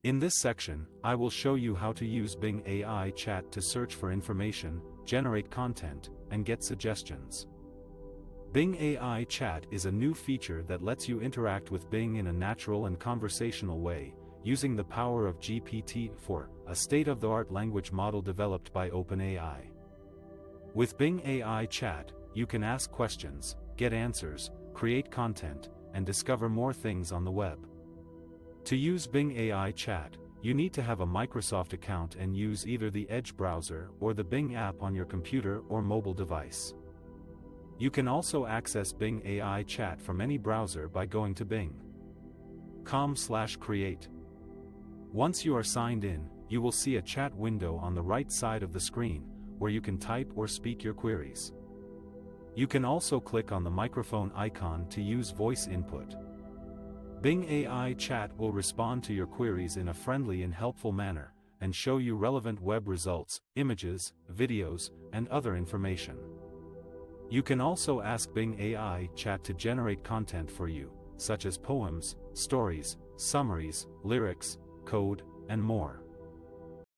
In this section, I will show you how to use Bing AI Chat to search for information, generate content, and get suggestions. Bing AI Chat is a new feature that lets you interact with Bing in a natural and conversational way, using the power of GPT-4, a state-of-the-art language model developed by OpenAI. With Bing AI Chat, you can ask questions, get answers, create content, and discover more things on the web. To use Bing AI Chat, you need to have a Microsoft account and use either the Edge browser or the Bing app on your computer or mobile device. You can also access Bing AI Chat from any browser by going to bing.com/create. Once you are signed in, you will see a chat window on the right side of the screen, where you can type or speak your queries. You can also click on the microphone icon to use voice input. Bing AI Chat will respond to your queries in a friendly and helpful manner, and show you relevant web results, images, videos, and other information. You can also ask Bing AI Chat to generate content for you, such as poems, stories, summaries, lyrics, code, and more.